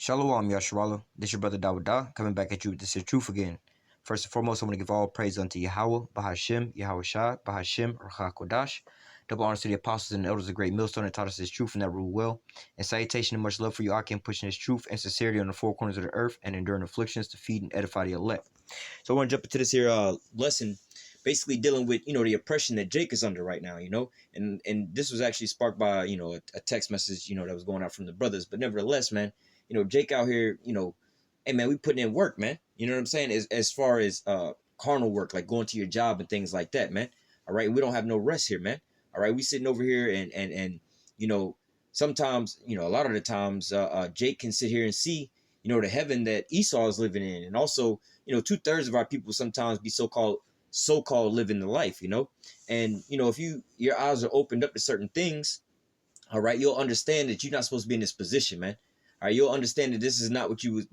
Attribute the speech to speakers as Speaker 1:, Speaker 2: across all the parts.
Speaker 1: Shalom, Yasharallah. This your brother Dawudah, coming back at you with this here truth again. First and foremost, I want to give all praise unto YAHAWAH, BAHASHIM, YAHAWASHI, BAHASHIM, Kodash. Double honors to the apostles and the elders of great millstone that taught us this truth and that rule well. And salutation and much love for you, Akim, pushing this truth and sincerity on the four corners of the earth and enduring afflictions to feed and edify the elect. So I want to jump into this here lesson, basically dealing with, the oppression that Jake is under right now, and this was actually sparked by, a text message, that was going out from the brothers. But nevertheless, man, Jake out here, hey man, we putting in work, man. You know what I'm saying? As far as carnal work, like going to your job and things like that, man. All right, we don't have no rest here, man. All right, we sitting over here and sometimes, a lot of the times, Jake can sit here and see, the heaven that Esau is living in, and also, 2/3 of our people sometimes be so-called living the life, and if your eyes are opened up to certain things, all right, you'll understand that you're not supposed to be in this position, man. All right, you'll understand that this is not what you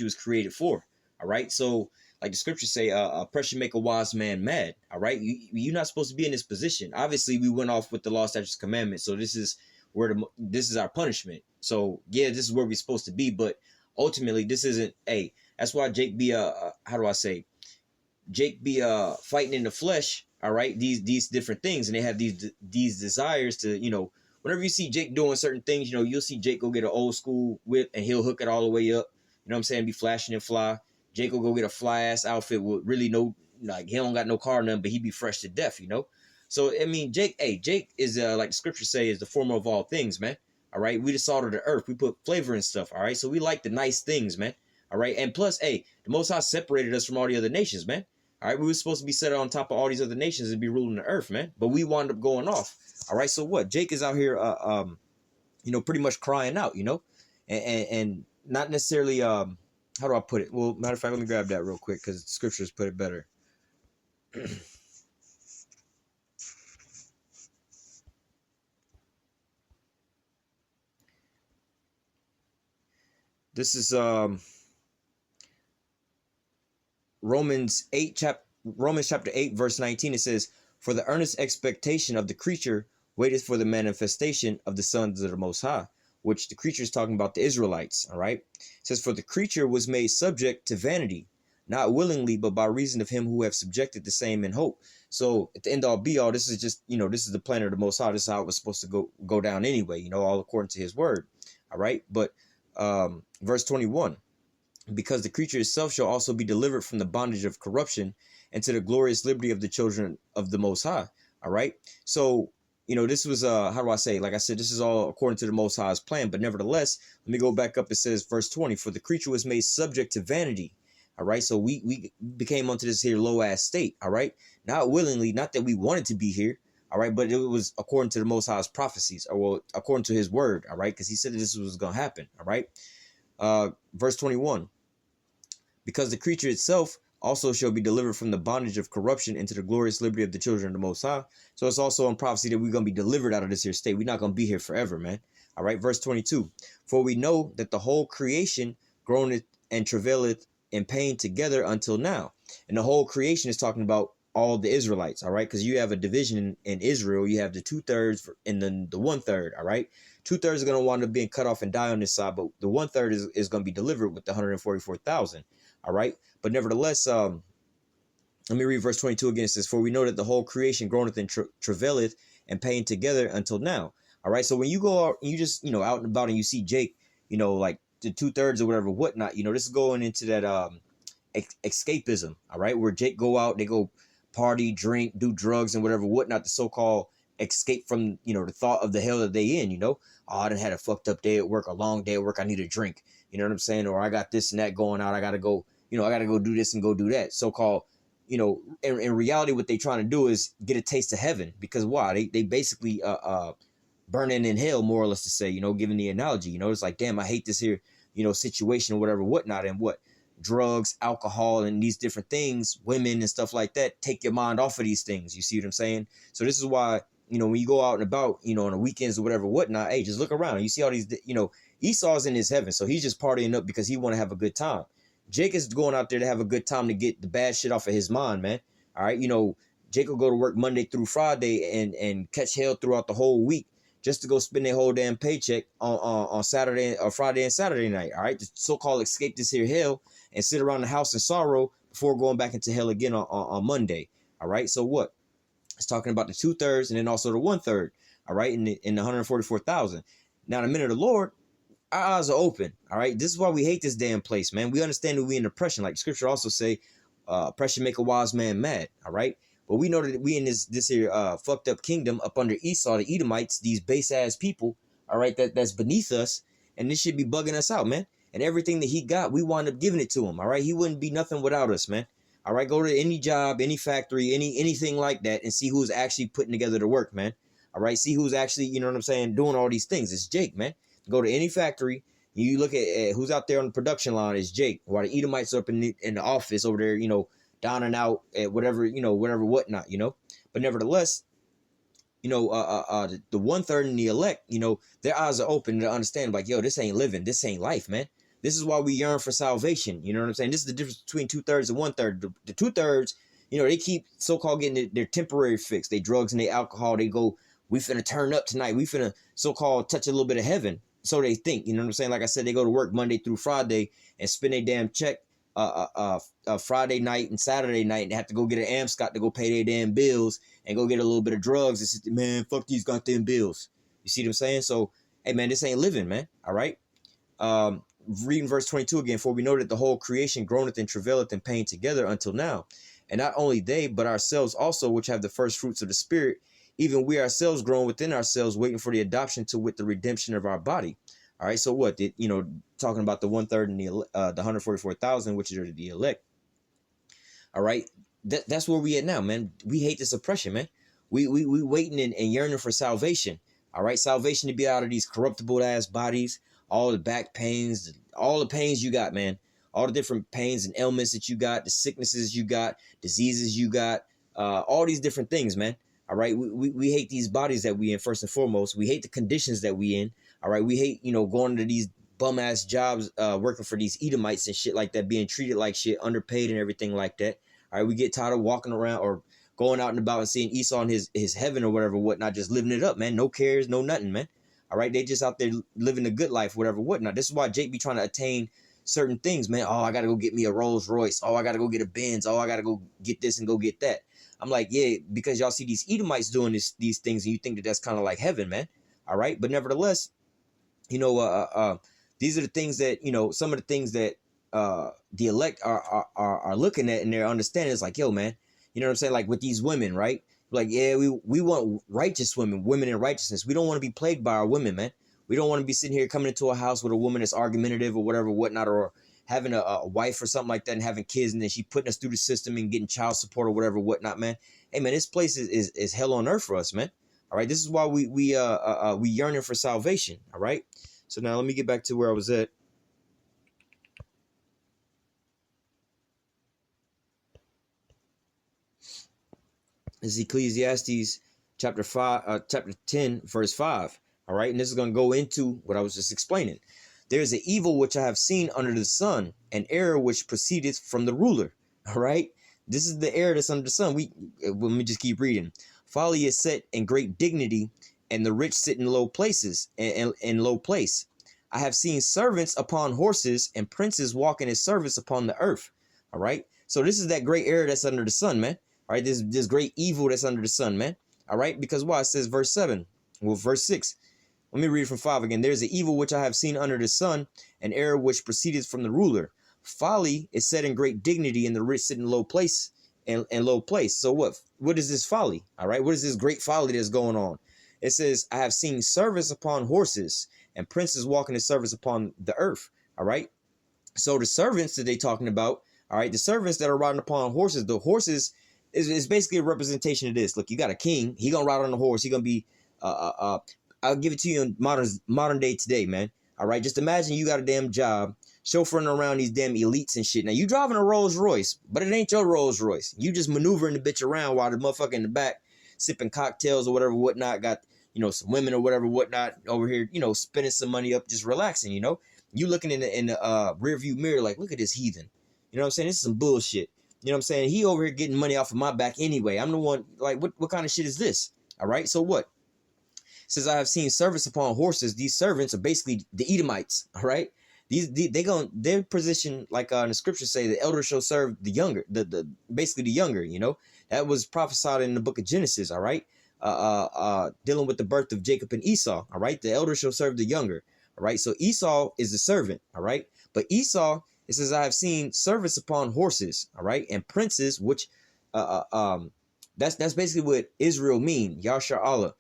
Speaker 1: was created for. All right, so like the scriptures say, oppression make a wise man mad. All right, you're not supposed to be in this position. Obviously, we went off with the law, statutes, commandments, so this is our punishment. So yeah, this is where we're supposed to be, but ultimately, this isn't. Hey, that's why Jake be Jake be fighting in the flesh. All right, these different things, and they have these desires to whenever you see Jake doing certain things, you'll see Jake go get an old school whip and he'll hook it all the way up. You know what I'm saying? Be flashing and fly. Jake will go get a fly ass outfit with really he don't got no car or nothing, but he be fresh to death, So, I mean, Jake is, like the scriptures say, is the former of all things, man. All right. We the salt of the earth. We put flavor in stuff. All right. So we like the nice things, man. All right. And plus, the Most High separated us from all the other nations, man. All right. We were supposed to be set on top of all these other nations and be ruling the earth, man. But we wound up going off. All right, so what? Jake is out here, pretty much crying out, and not necessarily, how do I put it? Well, matter of fact, let me grab that real quick because the scriptures put it better. This is Romans chapter 8, verse 19. It says, "For the earnest expectation of the creature waiteth for the manifestation of the sons of the Most High," which the creature is talking about the Israelites. All right. It says, "For the creature was made subject to vanity, not willingly, but by reason of him who have subjected the same in hope." So at the end all be all, this is just, this is the plan of the Most High. This is how it was supposed to go down anyway, all according to his word. All right. But verse 21, "Because the creature itself shall also be delivered from the bondage of corruption and to the glorious liberty of the children of the Most High." All right. So, this was, how do I say? Like I said, this is all according to the Most High's plan. But nevertheless, let me go back up. It says, verse 20, "For the creature was made subject to vanity." All right. So we became onto this here low ass state. All right. Not willingly, not that we wanted to be here. All right. But it was according to the Most High's prophecies, or well, according to his word. All right. Because he said that this was going to happen. All right. Verse 21, "Because the creature itself also shall be delivered from the bondage of corruption into the glorious liberty of the children of the Most High." So it's also in prophecy that we're going to be delivered out of this here state. We're not going to be here forever, man. All right. Verse 22, "For we know that the whole creation groaneth and travaileth in pain together until now." And the whole creation is talking about all the Israelites. All right. Because you have a division in Israel. You have the 2/3 and then the 1/3. All right. 2/3 are going to wind up being cut off and die on this side, but the 1/3 is going to be delivered with the 144,000. All right. But nevertheless, let me read verse 22 again. It says, "For we know that the whole creation groaneth and travaileth and pain together until now." All right. So when you go out and you just, out and about and you see Jake, like the 2/3 or whatever, whatnot, this is going into that escapism. All right. Where Jake go out, they go party, drink, do drugs and whatever, whatnot, the so-called escape from, the thought of the hell that they in, Oh, I done had a fucked up day at work, a long day at work. I need a drink. You know what I'm saying? Or I got this and that going out. I got to go, I got to go do this and go do that. So-called, in reality, what they trying to do is get a taste of heaven, because why? They basically, burning in hell, more or less to say, given the analogy, it's like, damn, I hate this here, situation or whatever, whatnot. And what? Drugs, alcohol, and these different things, women and stuff like that, take your mind off of these things. You see what I'm saying? So this is why, when you go out and about, on the weekends or whatever, whatnot, hey, just look around. You see all these, Esau's in his heaven. So he's just partying up because he want to have a good time. Jake is going out there to have a good time, to get the bad shit off of his mind, man. All right. Jake will go to work Monday through Friday and catch hell throughout the whole week, just to go spend their whole damn paycheck on Saturday or Friday and Saturday night. All right, to so-called escape this here hell and sit around the house in sorrow before going back into hell again on Monday. All right, so what? It's talking about the 2/3 and then also the 1/3. All right, in the 144,000. Now, the minute of the Lord, our eyes are open. All right, this is why we hate this damn place, man. We understand that we in oppression, like the scripture also say, oppression make a wise man mad. All right, but we know that we in this here fucked up kingdom up under Esau, the Edomites, these base ass people. All right, that's beneath us, and this should be bugging us out, man. And everything that he got, we wind up giving it to him. All right, he wouldn't be nothing without us, man. All right, go to any job, any factory, anything like that, and see who's actually putting together the work, man. All right, see who's actually, you know what I'm saying, doing all these things. It's Jake, man. Go to any factory, you look at who's out there on the production line. It's Jake. While the Edomites up in the office over there, you know, downing out at whatever, you know, whatever, whatnot, you know. But nevertheless, you know, the 1/3 and the elect, you know, their eyes are open to understand, like, yo, this ain't living, this ain't life, man. This is why we yearn for salvation. You know what I'm saying? This is the difference between 2/3 and 1/3. The 2/3, you know, they keep so-called getting their temporary fix. They drugs and they alcohol. They go, we finna turn up tonight. We finna so-called touch a little bit of heaven. So they think, you know what I'm saying? Like I said, they go to work Monday through Friday and spend their damn check Friday night and Saturday night, and they have to go get an Amscot to go pay their damn bills and go get a little bit of drugs. And say, man, fuck these goddamn bills. You see what I'm saying? So, hey, man, this ain't living, man. All right? Reading verse 22 again, for we know that the whole creation groaneth and travaileth in pain together until now. And not only they, but ourselves also, which have the first fruits of the Spirit, even we ourselves groan within ourselves, waiting for the adoption to wit the redemption of our body. All right, so what? You know, talking about the 1/3 and the 144,000, which are the elect. All right, that's where we at now, man. We hate this oppression, man. We waiting and yearning for salvation. All right, salvation to be out of these corruptible ass bodies, all the back pains, all the pains you got, man. All the different pains and ailments that you got, the sicknesses you got, diseases you got, all these different things, man. All right, we hate these bodies that we in first and foremost. We hate the conditions that we in. All right, we hate, you know, going to these bum ass jobs, working for these Edomites and shit like that, being treated like shit, underpaid and everything like that. All right, we get tired of walking around or going out and about and seeing Esau in his heaven or whatever, whatnot, just living it up, man. No cares, no nothing, man. All right, they just out there living a good life, whatever, whatnot. This is why Jake be trying to attain certain things, man. Oh, I gotta go get me a Rolls Royce. Oh, I gotta go get a Benz. Oh, I gotta go get this and go get that. I'm like, yeah, because y'all see these Edomites doing these things, and you think that that's kind of like heaven, man. All right, but nevertheless, you know, these are the things that, you know, some of the things that the elect are looking at and they're understanding. It's like, yo, man, you know what I'm saying? Like with these women, right? Like, yeah, we want righteous women in righteousness. We don't want to be plagued by our women, man. We don't want to be sitting here coming into a house with a woman that's argumentative or whatever, whatnot, or having a wife or something like that and having kids, and then she putting us through the system and getting child support or whatever, whatnot, man. Hey, man, this place is hell on earth for us, man. All right, this is why we yearning for salvation. All right, so now let me get back to where I was at. This is Ecclesiastes chapter 10, verse 5. All right, and this is going to go into what I was just explaining. There is an evil which I have seen under the sun, an error which proceedeth from the ruler. All right, this is the error that's under the sun. Let me just keep reading. Folly is set in great dignity, and the rich sit in low places, and in low place. I have seen servants upon horses, and princes walking as servants upon the earth. All right, so this is that great error that's under the sun, man. All right, this great evil that's under the sun, man. All right, because why? It says verse 7. Well, verse 6. Let me read from 5 again. There's an evil which I have seen under the sun, an error which proceedeth from the ruler. Folly is set in great dignity, and the rich sit in low place and low place. So what is this folly? All right, what is this great folly that's going on? It says, I have seen servants upon horses, and princes walking as servants upon the earth. All right, so the servants that they talking about, all right, the servants that are riding upon horses, the horses is basically a representation of this. Look, you got a king. He gonna ride on the horse. He gonna be I'll give it to you in modern day today, man. All right, just imagine you got a damn job chauffeuring around these damn elites and shit. Now you driving a Rolls Royce, but it ain't your Rolls Royce. You just maneuvering the bitch around while the motherfucker in the back sipping cocktails or whatever, whatnot. Got, you know, some women or whatever, whatnot over here, you know, spending some money up, just relaxing. You know, you looking in the rear view mirror like, look at this heathen. You know what I'm saying? This is some bullshit. You know what I'm saying? He over here getting money off of my back anyway. I'm the one. Like, what kind of shit is this? All right, so what? says, I have seen servants upon horses. These servants are basically the Edomites, all right? Their position, like in the scriptures say, the elder shall serve the younger, basically the younger, you know? That was prophesied in the book of Genesis, all right? Dealing with the birth of Jacob and Esau, all right? The elder shall serve the younger, all right? So Esau is the servant, all right? But Esau, it says, I have seen servants upon horses, all right? And princes, which, that's basically what Israel mean, Yasha Allah.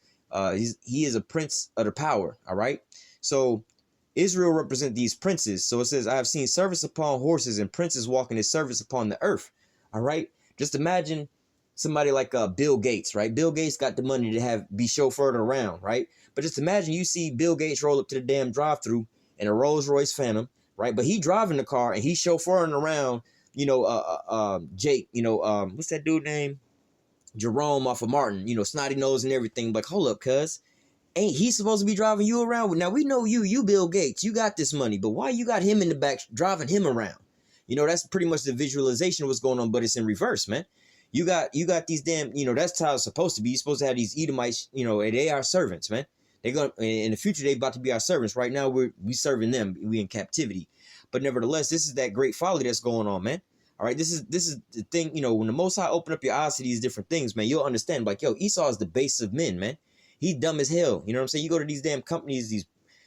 Speaker 1: He is a prince of the power, all right? So Israel represent these princes. So it says, I have seen servants upon horses and princes walking as servants upon the earth, all right? Just imagine somebody like Bill Gates, right? Bill Gates got the money to be chauffeured around, right? But just imagine you see Bill Gates roll up to the damn drive-thru in a Rolls Royce Phantom, right? But he driving the car and he's chauffeuring around, you know, Jake, you know, what's that dude name? Jerome off of Martin, you know, snotty nose and everything. Like, hold up, cuz. Ain't he supposed to be driving you around? Now, we know you Bill Gates. You got this money. But why you got him in the back driving him around? You know, that's pretty much the visualization of what's going on, but it's in reverse, man. You got these damn, you know, that's how it's supposed to be. You're supposed to have these Edomites, you know, and they are servants, man. They're going to, in the future, they about to be our servants. Right now, we serving them. We in captivity. But nevertheless, this is that great folly that's going on, man. All right, this is the thing, you know, when the Most High open up your eyes to these different things, man, you'll understand, like, yo, Esau is the base of men, man. He's dumb as hell. You know what I'm saying? You go to these damn companies, these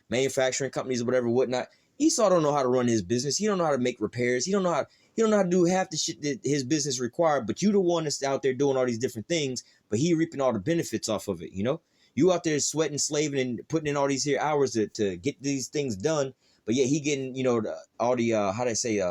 Speaker 1: manufacturing companies or whatever, whatnot. Esau don't know how to run his business. He don't know how to make repairs. He don't know how to do half the shit that his business required. But you the one that's out there doing all these different things, but he reaping all the benefits off of it, you know? You out there sweating, slaving, and putting in all these here hours to get these things done. But yet he getting, you know, all the, how do I say,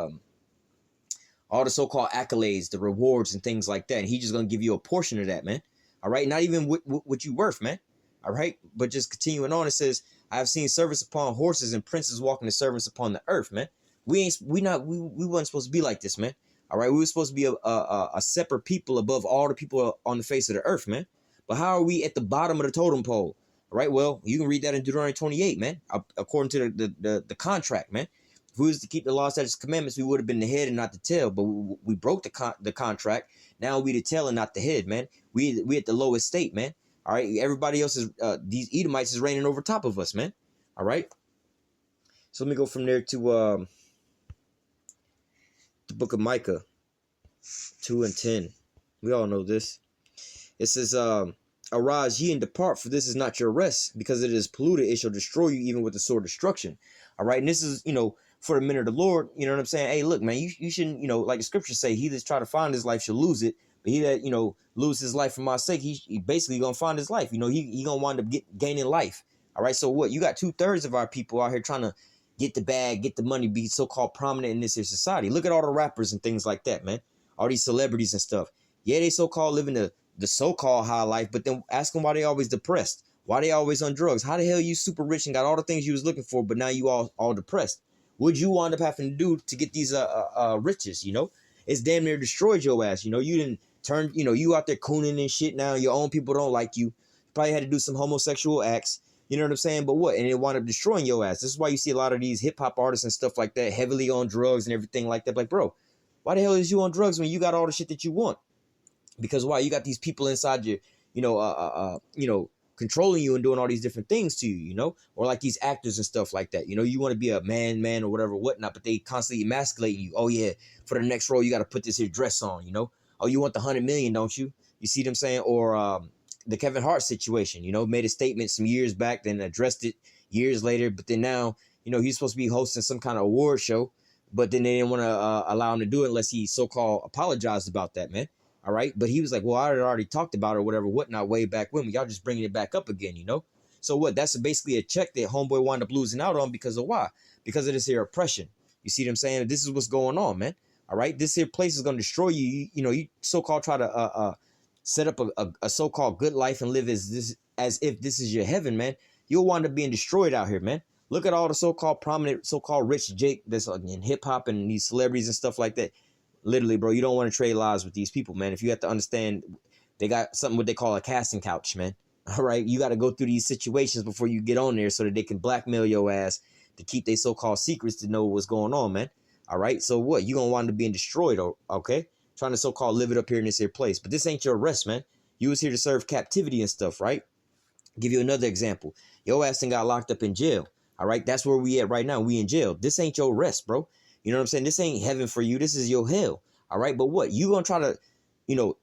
Speaker 1: all the so-called accolades, the rewards and things like that. And he's just going to give you a portion of that, man. All right. Not even what you worth, man. All right. But just continuing on, it says, I have seen servants upon horses and princes walking as servants upon the earth, man. We wasn't supposed to be like this, man. All right. We were supposed to be a separate people above all the people on the face of the earth, man. But how are we at the bottom of the totem pole? All right. Well, you can read that in Deuteronomy 28, man, according to the contract, man. If we was to keep the law, statutes, commandments, we would have been the head and not the tail. But we broke the contract. Now we the tail and not the head, man. We at the lowest state, man. All right. Everybody else is these Edomites is reigning over top of us, man. All right. So let me go from there to the book of Micah 2:10. We all know this. It says, arise ye and depart, for this is not your rest, because it is polluted. It shall destroy you even with the sword of destruction. All right. And this is, you know, for the men of the Lord, you know what I'm saying? Hey, look, man, you shouldn't, you know, like the scriptures say, he that's try to find his life shall lose it. But he that, you know, lose his life for my sake, he basically going to find his life. You know, he going to wind up gaining life. All right. So what? You got 2/3 of our people out here trying to get the bag, get the money, be so-called prominent in this here society. Look at all the rappers and things like that, man. All these celebrities and stuff. Yeah, they so-called living the so-called high life, but then ask them why they always depressed. Why they always on drugs? How the hell you super rich and got all the things you was looking for, but now you all depressed? What'd you wind up having to do to get these riches, you know? It's damn near destroyed your ass, you know? You didn't turn, you know, you out there cooning and shit now. Your own people don't like you. You probably had to do some homosexual acts. You know what I'm saying? But what? And it wound up destroying your ass. This is why you see a lot of these hip-hop artists and stuff like that heavily on drugs and everything like that. Like, bro, why the hell is you on drugs when you got all the shit that you want? Because why? You got these people inside you, you know, controlling you and doing all these different things to you, you know, or like these actors and stuff like that. You know, you want to be a man or whatever, whatnot, but they constantly emasculating you. Oh yeah, for the next role, you got to put this here dress on, you know. Oh, you want the 100 million, don't you? You see what I'm saying? Or the Kevin Hart situation, you know, made a statement some years back, then addressed it years later. But then now, you know, he's supposed to be hosting some kind of award show, but then they didn't want to allow him to do it unless he so-called apologized about that, man. All right. But he was like, well, I had already talked about it or whatever, whatnot, way back when. Y'all just bringing it back up again, you know? So what? That's basically a check that homeboy wound up losing out on because of why? Because of this here oppression. You see what I'm saying? This is what's going on, man. All right. This here place is going to destroy you. You know, you so-called try to set up a so-called good life and live as if this is your heaven, man. You'll wind up being destroyed out here, man. Look at all the so-called prominent, so-called rich Jake that's in hip hop and these celebrities and stuff like that. Literally, bro, you don't want to trade lives with these people, man. If you have to understand, they got something what they call a casting couch, man. All right, you got to go through these situations before you get on there so that they can blackmail your ass to keep their so-called secrets to know what's going on, man. All right, so what? You gonna wind up being destroyed, okay? Trying to so-called live it up here in this here place, but this ain't your rest, man. You was here to serve captivity and stuff, right? Give you another example. Your ass done got locked up in jail. All right, that's where we at right now. We in jail. This ain't your rest, bro. You know what I'm saying? This ain't heaven for you. This is your hell. All right, but what? You gonna try to,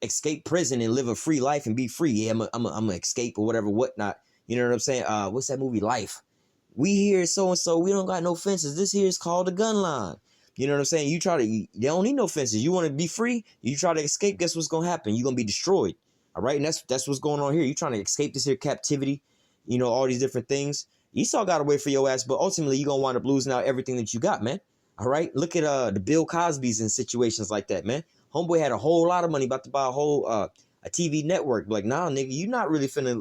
Speaker 1: escape prison and live a free life and be free? Yeah, I'm a escape or whatever, whatnot. You know what I'm saying? What's that movie, Life? We here so and so. We don't got no fences. This here is called the gun line. You know what I'm saying? They don't need no fences. You want to be free? You try to escape. Guess what's gonna happen? You're gonna be destroyed. All right, and that's what's going on here. You trying to escape this here captivity, all these different things. Esau got away for your ass, but ultimately you're gonna wind up losing out everything that you got, man. All right, look at the Bill Cosby's and situations like that, man. Homeboy had a whole lot of money, about to buy a whole a TV network. Like, nah, nigga, you not really finna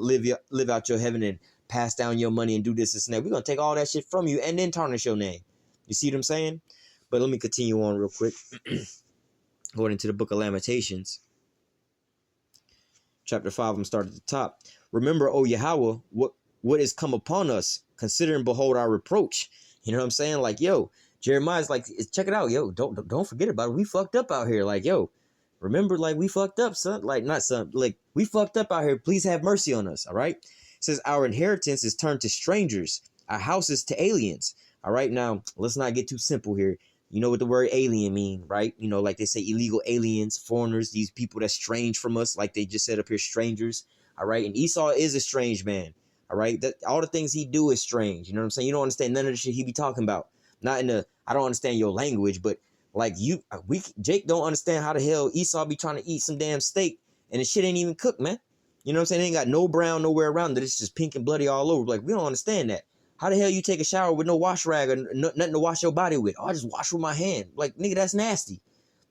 Speaker 1: live out your heaven and pass down your money and do this and that. We're gonna take all that shit from you and then tarnish your name. You see what I'm saying? But let me continue on real quick. Going into the book of Lamentations. Chapter 5, I'm going to start at the top. Remember, O Yahawah, what is come upon us. Consider and behold our reproach. You know what I'm saying? Like, yo, Jeremiah's like, check it out, yo. Don't forget about it. We fucked up out here. Like, yo, remember, like, we fucked up, son. Like, not son. Like, we fucked up out here. Please have mercy on us. All right? It says, our inheritance is turned to strangers. Our houses to aliens. All right? Now, let's not get too simple here. You know what the word alien mean, right? Like they say illegal aliens, foreigners, these people that's strange from us, like they just said up here, strangers. All right. And Esau is a strange man. All right. That all the things he do is strange. You know what I'm saying? You don't understand none of the shit he be talking about. Not in I don't understand your language, but like Jake don't understand how the hell Esau be trying to eat some damn steak and the shit ain't even cooked, man. You know what I'm saying? It ain't got no brown nowhere around it. It's just pink and bloody all over. Like, we don't understand that. How the hell you take a shower with no wash rag or nothing to wash your body with? Oh, I just wash with my hand. Like, nigga, that's nasty.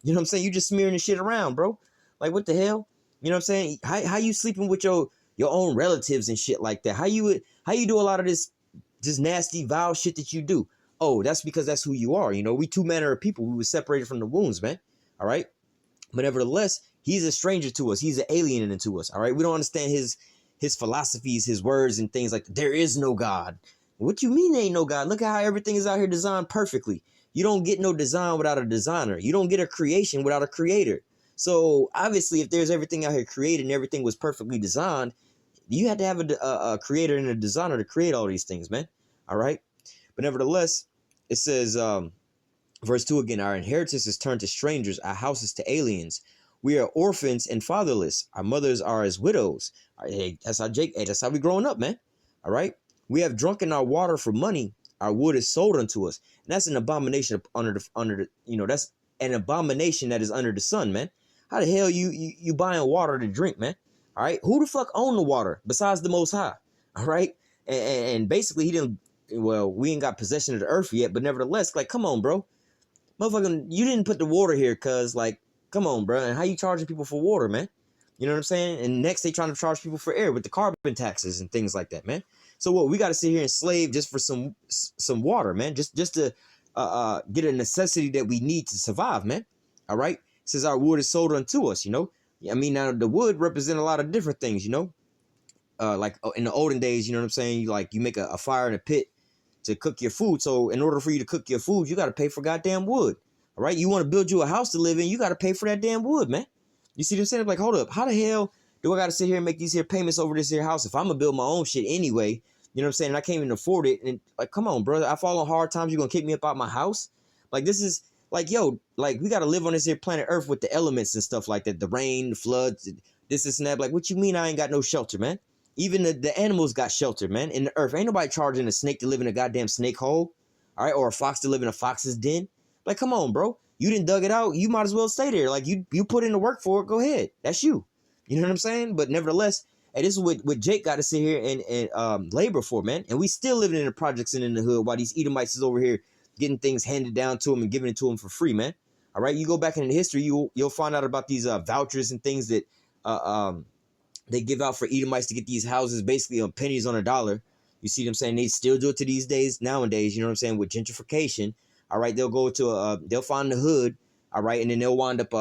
Speaker 1: You know what I'm saying? You just smearing the shit around, bro. Like, what the hell? You know what I'm saying? How you sleeping with your own relatives and shit like that? How you do a lot of this nasty, vile shit that you do? Oh, that's because that's who you are. We two manner of people. We were separated from the wombs, man. All right? But nevertheless, he's a stranger to us. He's an alien into us. All right? We don't understand his philosophies, his words and things like that. There is no God. What you mean ain't no God? Look at how everything is out here designed perfectly. You don't get no design without a designer. You don't get a creation without a creator. So obviously, if there's everything out here created and everything was perfectly designed, you had to have a creator and a designer to create all these things, man. All right. But nevertheless, it says, verse 2 again, our inheritance is turned to strangers, our houses to aliens. We are orphans and fatherless. Our mothers are as widows. Hey, that's how we growing up, man. All right. We have drunken our water for money. Our wood is sold unto us. And that's an abomination that's an abomination that is under the sun, man. How the hell you buying water to drink, man? All right. Who the fuck own the water besides the Most High? All right. And basically we ain't got possession of the earth yet, but nevertheless, like, come on, bro. Motherfucking, you didn't put the water here, cuz, like, come on, bro. And how you charging people for water, man? You know what I'm saying? And next they trying to charge people for air with the carbon taxes and things like that, man. So what, we got to sit here and slave just for some water, man, just to get a necessity that we need to survive, man. All right. It says our wood is sold unto us, I mean, now the wood represent a lot of different things, like in the olden days, you know what I'm saying? You make a fire in a pit to cook your food. So in order for you to cook your food, you got to pay for goddamn wood. All right. You want to build you a house to live in, you got to pay for that damn wood, man. You see what I'm saying? Like, hold up. How the hell do I got to sit here and make these here payments over this here house if I'm going to build my own shit anyway? You know what I'm saying? And I can't even afford it. And like, come on, brother. I fall on hard times. You going to kick me up out my house? Like, this is like, yo, like, we got to live on this here planet Earth with the elements and stuff like that. The rain, the floods, this and that. Like, what you mean I ain't got no shelter, man? Even the animals got shelter, man, in the earth. Ain't nobody charging a snake to live in a goddamn snake hole. All right. Or a fox to live in a fox's den. Like, come on, bro. You didn't dug it out. You might as well stay there. Like, you put in the work for it. Go ahead. That's you. You know what I'm saying? But nevertheless, hey, this is what Jake got to sit here and labor for, man. And we still living in the projects and in the hood while these Edomites is over here getting things handed down to them and giving it to them for free, man. All right. You go back into history, you'll find out about these vouchers and things that they give out for Edomites to get these houses basically on pennies on a dollar. You see what I'm saying? They still do it to these days nowadays. You know what I'm saying? With gentrification. All right, they'll go to they'll find the hood, all right, and then they'll wind up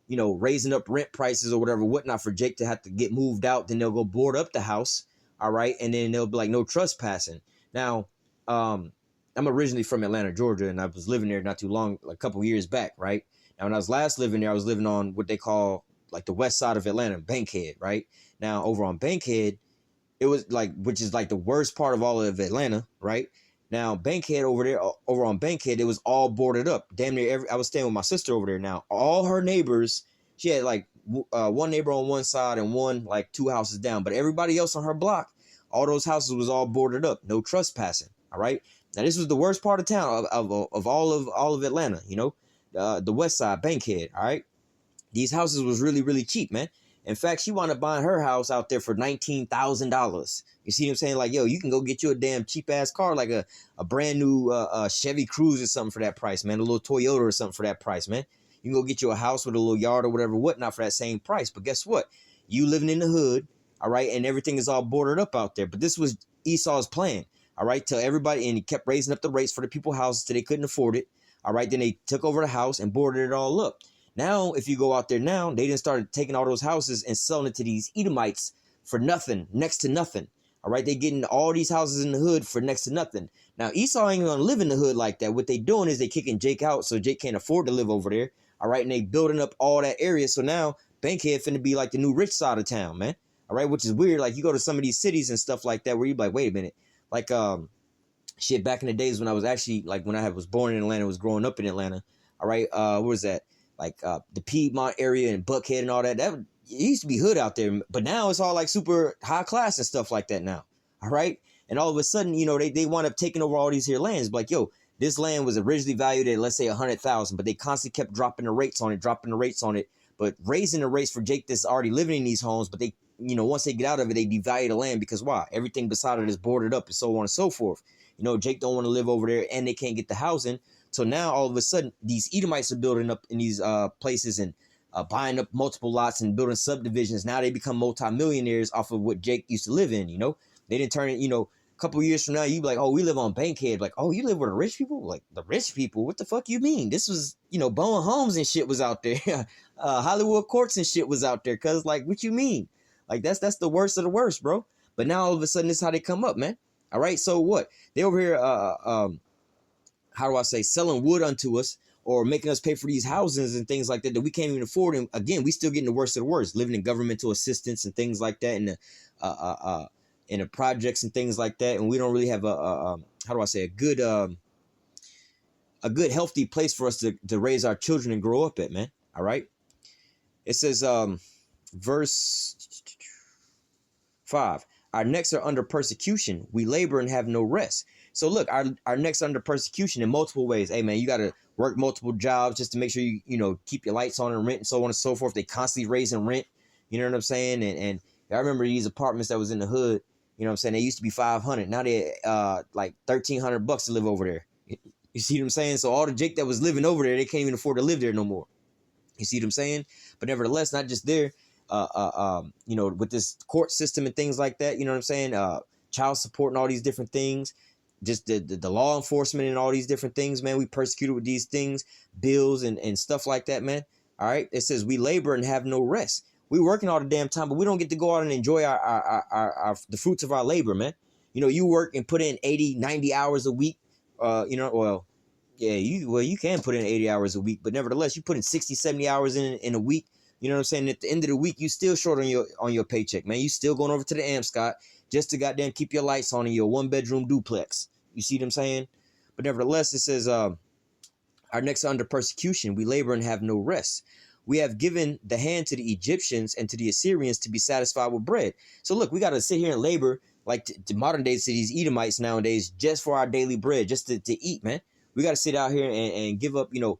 Speaker 1: raising up rent prices or whatever, whatnot, for Jake to have to get moved out. Then they'll go board up the house, all right, and then they'll be like, no trespassing. Now, I'm originally from Atlanta, Georgia, and I was living there not too long, like a couple years back, right? Now, when I was last living there, I was living on what they call like the west side of Atlanta, Bankhead, right? Now, over on Bankhead, it was like, which is like the worst part of all of Atlanta, right? Now, Bankhead over there, over on Bankhead, it was all boarded up. Damn near I was staying with my sister over there. Now, all her neighbors, she had like one neighbor on one side and one like 2 houses down, but everybody else on her block, all those houses was all boarded up, no trespassing. All right. Now, this was the worst part of town of all of Atlanta. You know, the West Side, Bankhead. All right. These houses was really, really cheap, man. In fact, she wound up buying her house out there for $19,000. You see what I'm saying? Like, yo, you can go get you a damn cheap ass car, like a brand new Chevy Cruze or something for that price, man. A little Toyota or something for that price, man. You can go get you a house with a little yard or whatever, whatnot for that same price. But guess what? You living in the hood, all right, and everything is all boarded up out there. But this was Esau's plan, all right, tell everybody, and he kept raising up the rates for the people houses till they couldn't afford it, all right. Then they took over the house and boarded it all up. Now, if you go out there now, they done started taking all those houses and selling it to these Edomites for nothing, next to nothing. All right, they getting all these houses in the hood for next to nothing. Now, Esau ain't gonna live in the hood like that. What they doing is they kicking Jake out so Jake can't afford to live over there. All right, and they building up all that area. So now Bankhead finna be like the new rich side of town, man. All right, which is weird. Like you go to some of these cities and stuff like that where you be like, wait a minute, like shit. Back in the days when I was actually like when I was born in Atlanta, was growing up in Atlanta. All right, where was that? Like the Piedmont area and Buckhead and all that. That it used to be hood out there, but now it's all like super high class and stuff like that now. All right, and all of a sudden, you know, they wind up taking over all these here lands. Like, yo, this land was originally valued at, let's say, 100,000, but they constantly kept dropping the rates on it, but raising the rates for Jake that's already living in these homes. But they, you know, once they get out of it, they devalue the land because why? Everything beside it is boarded up and so on and so forth. You know, Jake don't want to live over there, and they can't get the housing. So now all of a sudden, these Edomites are building up in these places and buying up multiple lots and building subdivisions. Now they become multimillionaires off of what Jake used to live in. You know, they didn't turn it. You know, a couple of years from now, you be like, oh, we live on Bankhead. Like, oh, you live with the rich people? Like the rich people? What the fuck you mean? This was, you know, Bowen Homes and shit was out there. Hollywood Courts and shit was out there. Cause like, what you mean? Like that's the worst of the worst, bro. But now all of a sudden, this is how they come up, man. All right. So what? They over here, how do I say, selling wood unto us or making us pay for these houses and things like that we can't even afford. And again, we still getting the worst of the worst, living in governmental assistance and things like that, and in the projects and things like that. And we don't really have how do I say, a good healthy place for us to raise our children and grow up at, man. All right. It says, verse 5, our necks are under persecution. We labor and have no rest. So look, our necks under persecution in multiple ways. Hey man, you got to work multiple jobs just to make sure you know keep your lights on and rent and so on and so forth. They constantly raising rent. You know what I'm saying? And I remember these apartments that was in the hood. You know what I'm saying? They used to be $500. Now they like $1,300 to live over there. You see what I'm saying? So all the Jake that was living over there, they can't even afford to live there no more. You see what I'm saying? But nevertheless, not just there. You know, with this court system and things like that. You know what I'm saying? Child support and all these different things. Just the law enforcement and all these different things, man. We persecuted with these things, bills and stuff like that, man. All right. It says we labor and have no rest. We working all the damn time, but we don't get to go out and enjoy our the fruits of our labor, man. You know, you work and put in 80, 90 hours a week. You know, well, yeah, you can put in 80 hours a week, but nevertheless, you put in 60, 70 hours in a week. You know what I'm saying? At the end of the week, you still short on your paycheck, man. You still going over to the Amscot just to goddamn keep your lights on in your 1-bedroom duplex. You see what I'm saying? But nevertheless, it says, our necks are under persecution. We labor and have no rest. We have given the hand to the Egyptians and to the Assyrians to be satisfied with bread. So look, we got to sit here and labor like to modern days to these Edomites nowadays just for our daily bread, just to eat, man. We got to sit out here and give up, you know,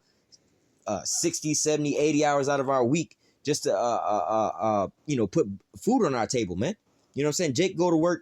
Speaker 1: 60, 70, 80 hours out of our week just to, you know, put food on our table, man. You know what I'm saying? Jake go to work,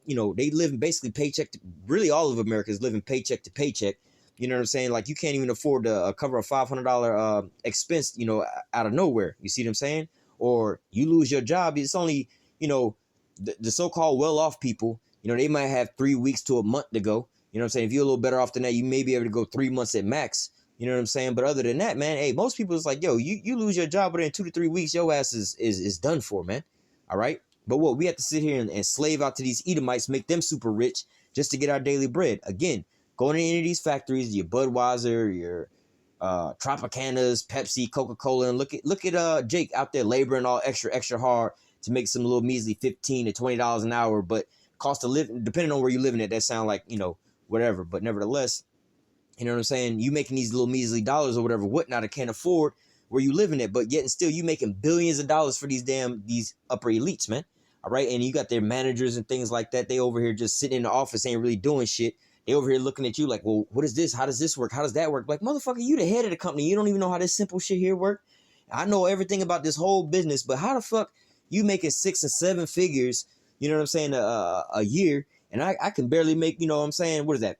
Speaker 1: you know, they live basically paycheck to, really all of America is living paycheck to paycheck. You know what I'm saying? Like you can't even afford to cover a $500 expense, you know, out of nowhere. You see what I'm saying? Or you lose your job. It's only, you know, the so-called well-off people, you know, they might have 3 weeks to a month to go. You know what I'm saying? If you're a little better off than that, you may be able to go 3 months at max. You know what I'm saying? But other than that, man, hey, most people is like, yo, you lose your job within 2 to 3 weeks, your ass is done for, man. All right. But what we have to sit here and slave out to these Edomites, make them super rich just to get our daily bread. Again, going into these factories, your Budweiser, your Tropicanas, Pepsi, Coca-Cola, and look at Jake out there laboring all extra hard to make some little measly $15 to $20 an hour, but cost of living, depending on where you're living at, that sound like, you know, whatever. But nevertheless, you know what I'm saying? You making these little measly dollars or whatever, whatnot, I can't afford where you living at, but yet and still you making billions of dollars for these upper elites, man. All right. And you got their managers and things like that. They over here just sitting in the office, ain't really doing shit. They over here looking at you like, well, what is this? How does this work? How does that work? Like, motherfucker, you the head of the company. You don't even know how this simple shit here work. I know everything about this whole business, but how the fuck you making 6 and 7 figures, you know what I'm saying, a year, and I can barely make, you know what I'm saying, what is that,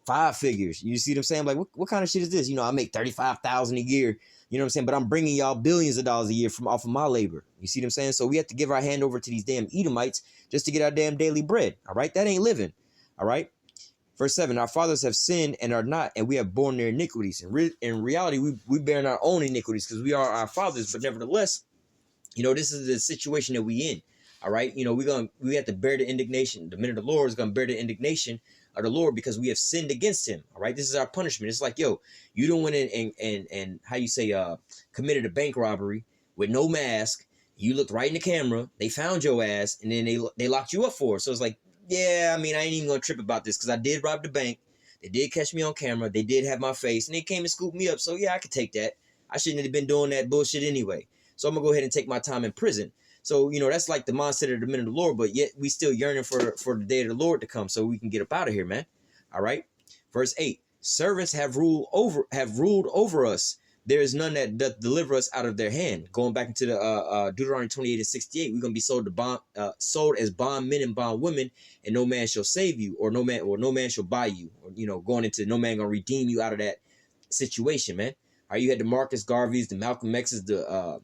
Speaker 1: 5 figures? You see what I'm saying? Like, what kind of shit is this? You know, I make $35,000 a year, you know what I'm saying, but I'm bringing y'all billions of dollars a year from off of my labor. You see what I'm saying? So we have to give our hand over to these damn Edomites just to get our damn daily bread. All right, that ain't living. All right. Verse 7, our fathers have sinned and are not, and we have borne their iniquities. In reality, we bear our own iniquities because we are our fathers. But nevertheless, you know, this is the situation that we in. All right. You know, we have to bear the indignation. The men of the Lord is going to bear the indignation of the Lord because we have sinned against him. All right. This is our punishment. It's like, yo, you don't went in and how you say, committed a bank robbery with no mask. You looked right in the camera. They found your ass and then they locked you up for it. So it's like, yeah, I mean, I ain't even gonna trip about this because I did rob the bank. They did catch me on camera. They did have my face, and they came and scooped me up. So yeah, I could take that. I shouldn't have been doing that bullshit anyway. So I'm gonna go ahead and take my time in prison. So you know that's like the mindset of the men of the Lord, but yet we still yearning for the day of the Lord to come, so we can get up out of here, man. All right. Verse 8: servants have ruled over us. There is none that doth deliver us out of their hand. Going back into the Deuteronomy 28 and 68, we're gonna be sold as bondmen and bondwomen, and no man shall save you, or no man shall buy you, or you know, going into no man gonna redeem you out of that situation, man. All right, you had the Marcus Garveys, the Malcolm X's, the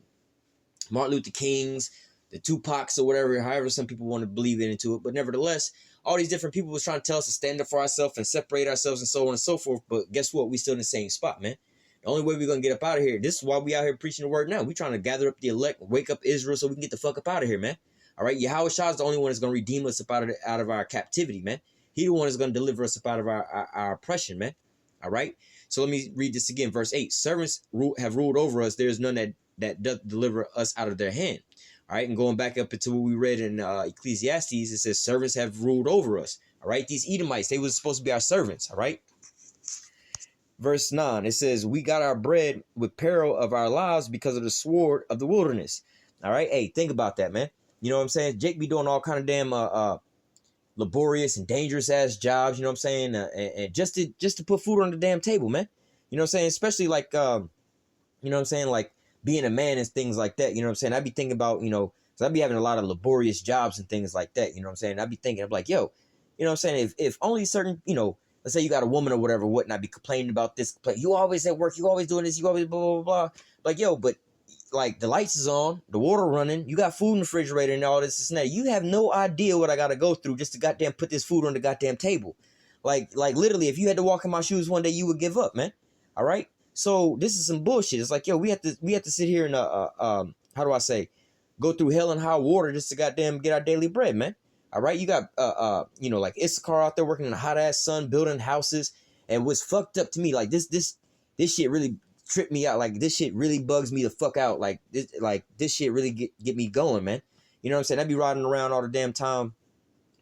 Speaker 1: Martin Luther Kings, the Tupacs, or whatever, however some people want to believe into it. But nevertheless, all these different people was trying to tell us to stand up for ourselves and separate ourselves and so on and so forth. But guess what? We still in the same spot, man. The only way we're going to get up out of here, this is why we out here preaching the word now. We trying to gather up the elect, wake up Israel so we can get the fuck up out of here, man. All right, YAHAWASHI is the only one that's going to redeem us up out of our captivity, man. He the one that's going to deliver us up out of our oppression, man. All right, so let me read this again, verse 8. Servants have ruled over us. There is none that doth deliver us out of their hand. All right, and going back up into what we read in Ecclesiastes, it says servants have ruled over us. All right, these Edomites, they was supposed to be our servants, all right? Verse 9, it says, we got our bread with peril of our lives because of the sword of the wilderness. All right. Hey, think about that, man. You know what I'm saying? Jake be doing all kind of damn laborious and dangerous ass jobs, you know what I'm saying? And just to put food on the damn table, man. You know what I'm saying? Especially like, you know what I'm saying? Like being a man and things like that. You know what I'm saying? I'd be thinking about, you know, because I'd be having a lot of laborious jobs and things like that. You know what I'm saying? I'd be thinking, I'm like, yo, you know what I'm saying? If only certain, you know, let's say you got a woman or whatever, whatnot, be complaining about this. You always at work. You always doing this. You always blah, blah, blah, blah. Like, yo, but like the lights is on, the water running. You got food in the refrigerator and all this and that. You have no idea what I got to go through just to goddamn put this food on the goddamn table. Like literally, if you had to walk in my shoes one day, you would give up, man. All right. So this is some bullshit. It's like, yo, we have to sit here and, how do I say, go through hell and high water just to goddamn get our daily bread, man. All right, you got, you know, like Issachar out there working in the hot ass sun, building houses, and what's fucked up to me, like this shit really tripped me out. Like this shit really bugs me the fuck out. Like this shit really get me going, man. You know what I'm saying? I be riding around all the damn time.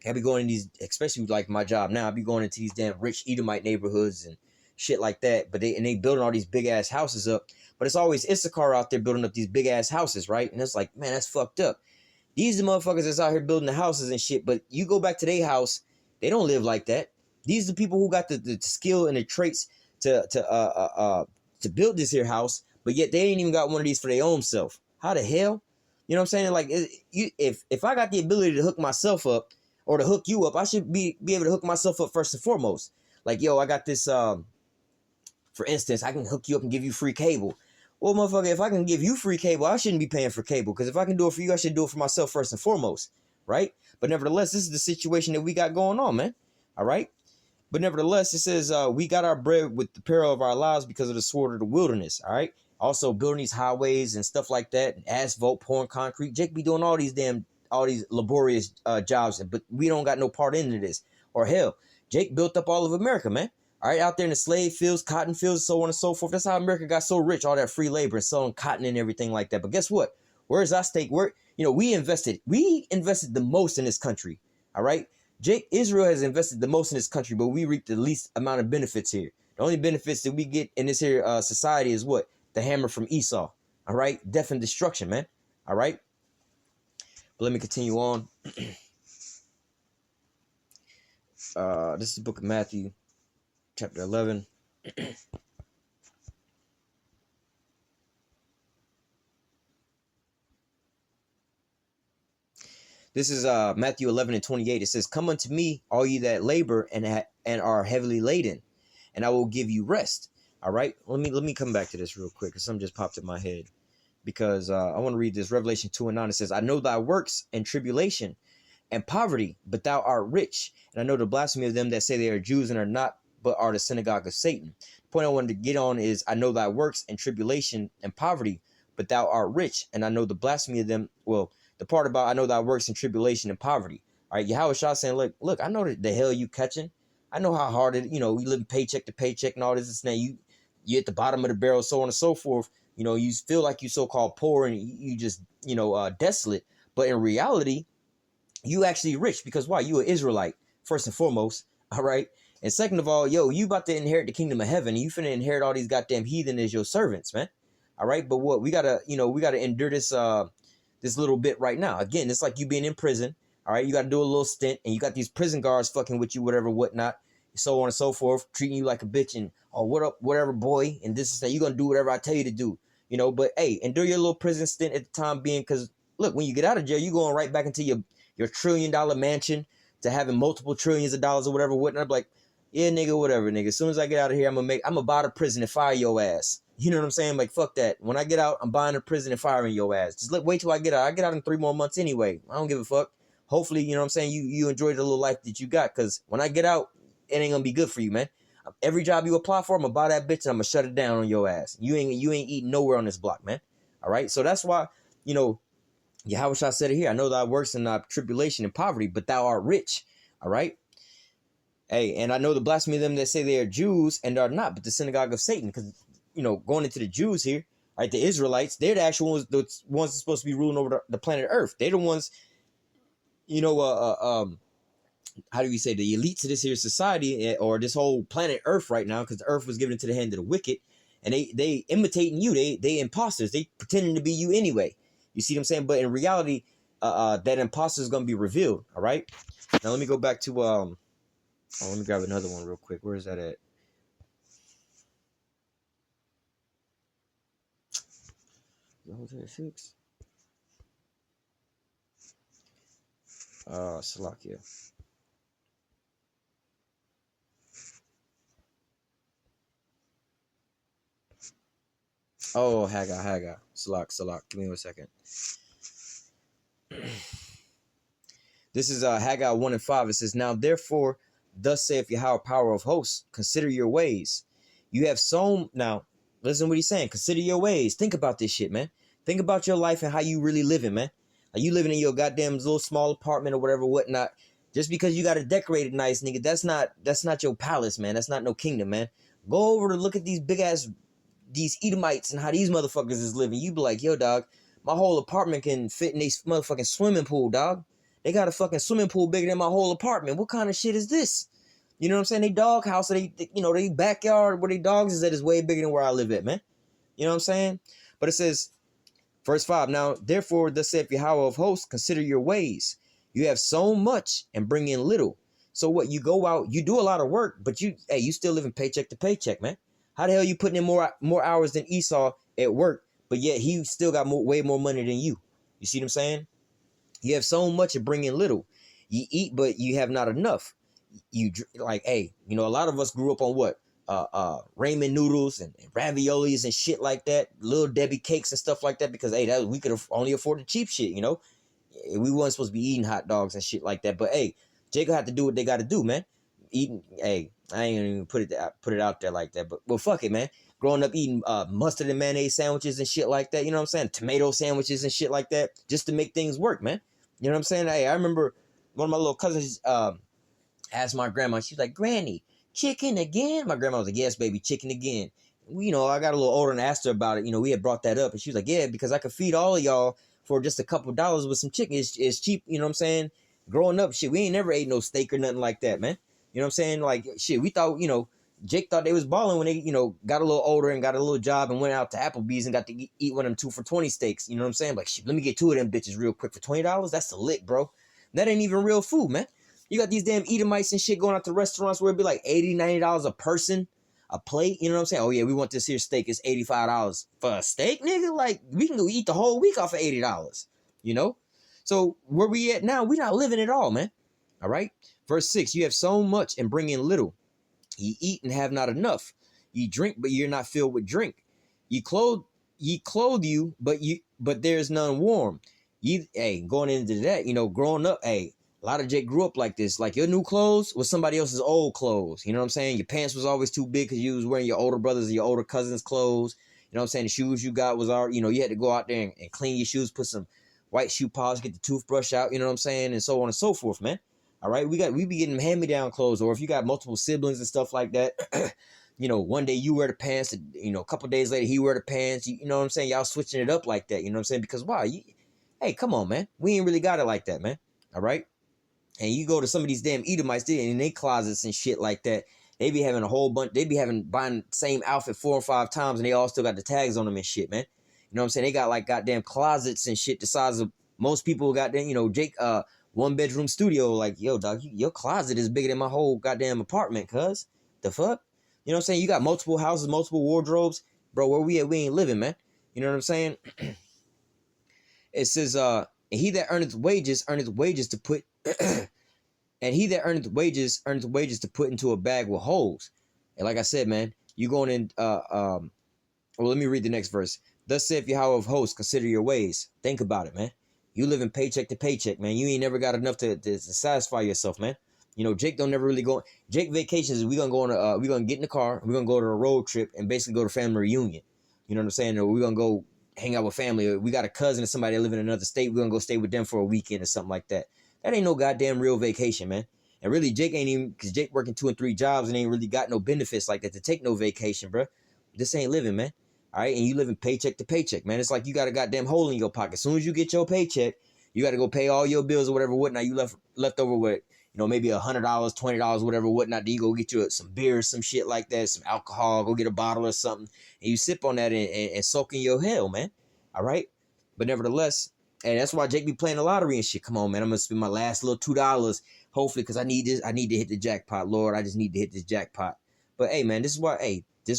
Speaker 1: I be going in these, especially like my job now. I be going into these damn rich Edomite neighborhoods and shit like that. But they building all these big ass houses up. But it's always Issachar out there building up these big ass houses, right? And it's like, man, that's fucked up. These are the motherfuckers that's out here building the houses and shit, but you go back to their house, they don't live like that. These are the people who got the skill and the traits to build this here house, but yet they ain't even got one of these for their own self. How the hell? You know what I'm saying? Like, if I got the ability to hook myself up or to hook you up, I should be able to hook myself up first and foremost. Like, yo, I got this, for instance, I can hook you up and give you free cable. Well, motherfucker, if I can give you free cable, I shouldn't be paying for cable. Because if I can do it for you, I should do it for myself first and foremost. Right? But nevertheless, this is the situation that we got going on, man. All right? But nevertheless, it says we got our bread with the peril of our lives because of the sword of the wilderness. All right? Also building these highways and stuff like that. And asphalt, pouring concrete. Jake be doing all these laborious jobs. But we don't got no part into this. Or hell, Jake built up all of America, man. All right, out there in the slave fields, cotton fields, so on and so forth. That's how America got so rich, all that free labor and selling cotton and everything like that. But guess what? Where's our stake? Where, we invested the most in this country. All right. Israel has invested the most in this country, but we reap the least amount of benefits here. The only benefits that we get in this here society is what? The hammer from Esau. All right. Death and destruction, man. All right. But let me continue on. This is the book of Matthew, chapter 11. This is Matthew 11:28. It says, "Come unto me, all ye that labor and are heavily laden, and I will give you rest." All right. Let me come back to this real quick, because something just popped in my head. Because I want to read this. Revelation 2:9. It says, "I know thy works and tribulation and poverty, but thou art rich. And I know the blasphemy of them that say they are Jews and are not, but are the synagogue of Satan." The point I wanted to get on is, I know thy works and tribulation and poverty, but thou art rich. And I know the blasphemy of them. Well, the part about I know thy works and tribulation and poverty. All right, YAHAWASHI saying, look, I know the hell you catching. I know how hard it, we live paycheck to paycheck and all this and that. You at the bottom of the barrel, so on and so forth. You feel like you so-called poor and you just, desolate. But in reality, you actually rich, because why? You an Israelite, first and foremost. All right. And second of all, you about to inherit the kingdom of heaven. And you finna inherit all these goddamn heathen as your servants, man. All right. But what we gotta endure this this little bit right now. Again, it's like you being in prison. All right. You got to do a little stint, and you got these prison guards fucking with you, whatever, whatnot, so on and so forth, treating you like a bitch and, oh, what up, whatever, boy. And this is that you're going to do whatever I tell you to do, but hey, endure your little prison stint at the time being, because look, when you get out of jail, you're going right back into your $1 trillion mansion to having multiple trillions of dollars or whatever, whatnot. I'm like, yeah, nigga, whatever, nigga. As soon as I get out of here, I'm gonna buy the prison and fire your ass. You know what I'm saying? Like, fuck that. When I get out, I'm buying a prison and firing your ass. Just wait till I get out. I get out in 3 more months anyway. I don't give a fuck. Hopefully, you know what I'm saying, you enjoy the little life that you got, because when I get out, it ain't gonna be good for you, man. Every job you apply for, I'm gonna buy that bitch and I'm gonna shut it down on your ass. You ain't eating nowhere on this block, man. All right? So that's why, YAHAWASHI said it here. I know thy works and thy tribulation and poverty, but thou art rich. All right? Hey, and I know the blasphemy of them that say they are Jews and are not, but the synagogue of Satan. Because, going into the Jews here, right, the Israelites, they're the actual ones, the ones that's supposed to be ruling over the planet Earth. They're the ones, how do we say, the elites of this here society, or this whole planet Earth right now, because the Earth was given into the hand of the wicked, and they imitating you. They imposters. They pretending to be you anyway. You see what I'm saying? But in reality, that imposter is going to be revealed. All right. Now let me go back to let me grab another one real quick. Where is that at? Six. Salakia. Oh, Haggai. Salak. Give me 1 second. This is Haggai 1:5. It says, "Now therefore, thus saith Yahweh, power of hosts, consider your ways. You have sown." Now, listen what he's saying. Consider your ways. Think about this shit, man. Think about your life and how you really living, man. Are you living in your goddamn little small apartment or whatever, whatnot? Just because you got to decorate it nice, nigga, that's not your palace, man. That's not no kingdom, man. Go over to look at these Edomites and how these motherfuckers is living. You be like, yo, dog, my whole apartment can fit in this motherfucking swimming pool, dog. They got a fucking swimming pool bigger than my whole apartment. What kind of shit is this? You know what I'm saying? They dog house, they backyard where they dogs is at is way bigger than where I live at, man. You know what I'm saying? But it says, verse 5, "Now, therefore, thus saith Yahweh of hosts, consider your ways. You have sown much and bring in little." So what? You go out, you do a lot of work, but you still living paycheck to paycheck, man. How the hell you putting in more hours than Esau at work, but yet he still got way more money than you? You see what I'm saying? You have sown much and bring in little. You eat, but you have not enough. A lot of us grew up on what? Ramen noodles and raviolis and shit like that, Little Debbie cakes and stuff like that, because we could only afford the cheap shit, We weren't supposed to be eating hot dogs and shit like that. But Jacob had to do what they got to do, man. Eating, I ain't even put it out there like that. But well, fuck it, man. Growing up eating mustard and mayonnaise sandwiches and shit like that, you know what I'm saying? Tomato sandwiches and shit like that, just to make things work, man. You know what I'm saying? I remember one of my little cousins asked my grandma. She's like, "Granny, chicken again?" My grandma was like, "Yes, baby, chicken again." I got a little older and asked her about it. We had brought that up, and she was like, "Yeah, because I could feed all of y'all for just a couple dollars with some chicken. It's cheap, you know what I'm saying? Growing up, shit, we ain't never ate no steak or nothing like that, man. You know what I'm saying? Like, shit, we thought, you know, Jake thought they was balling when they, you know, got a little older and got a little job and went out to Applebee's and got to eat one of them 2 for $20 steaks. You know what I'm saying? Like, shit, let me get 2 of them bitches real quick for $20. That's a lick, bro. That ain't even real food, man. You got these damn Edomites and shit going out to restaurants where it'd be like $80, $90 a person, a plate. You know what I'm saying? Oh, yeah, we want this here steak. It's $85 for a steak, nigga. Like, we can go eat the whole week off of $80, you know? So where we at now, we not living at all, man. All right? Verse 6, you have so much and bring in little. Ye eat and have not enough. Ye drink, but you're not filled with drink. Ye clothe you, but there's none warm. Hey, going into that, you know, growing up, hey, a lot of Jake grew up like this. Like, your new clothes was somebody else's old clothes. You know what I'm saying? Your pants was always too big because you was wearing your older brothers or your older cousins' clothes. You know what I'm saying? The shoes you got was already, you know, you had to go out there and clean your shoes, put some white shoe polish, get the toothbrush out, you know what I'm saying? And so on and so forth, man. All right, we be getting hand-me-down clothes, or if you got multiple siblings and stuff like that, you know, one day you wear the pants, you know, a couple days later he wear the pants, you know what I'm saying? Y'all switching it up like that, you know what I'm saying? Because why? Hey, come on, man. We ain't really got it like that, man. All right? And you go to some of these damn Edomites, in their closets and shit like that, they be having a whole bunch, buying the same outfit 4 or 5 times, and they all still got the tags on them and shit, man. You know what I'm saying? They got like goddamn closets and shit the size of most people goddamn, you know, Jake, 1-bedroom studio. Like, yo, dog, your closet is bigger than my whole goddamn apartment, cuz. The fuck? You know what I'm saying? You got multiple houses, multiple wardrobes. Bro, where we at, we ain't living, man. You know what I'm saying? It says, and he that earneth wages to put, and he that earneth wages to put into a bag with holes. And like I said, man, you going in, well, let me read the next verse. Thus saith Yahawah of hosts, consider your ways. Think about it, man. You living paycheck to paycheck, man. You ain't never got enough to satisfy yourself, man. You know, Jake don't never really go. Jake vacations, we gonna go on we gonna get in the car, we're gonna go to a road trip and basically go to family reunion. You know what I'm saying? Or we're gonna go hang out with family. Or we got a cousin or somebody that live in another state, we're gonna go stay with them for a weekend or something like that. That ain't no goddamn real vacation, man. And really, Jake ain't even, because Jake working 2 and 3 jobs and ain't really got no benefits like that to take no vacation, bro. This ain't living, man. All right, and you living paycheck to paycheck, man. It's like you got a goddamn hole in your pocket. As soon as you get your paycheck, you got to go pay all your bills or whatever, whatnot. You left over with, you know, maybe $100, $20, whatever, whatnot. Then you go get you some beer, some shit like that, some alcohol, go get a bottle or something, and you sip on that and soak in your hell, man. All right, but nevertheless, and that's why Jake be playing the lottery and shit. Come on, man, I'm gonna spend my last little $2, hopefully, because I need this. I need to hit the jackpot, Lord. I just need to hit this jackpot. But hey, man, this is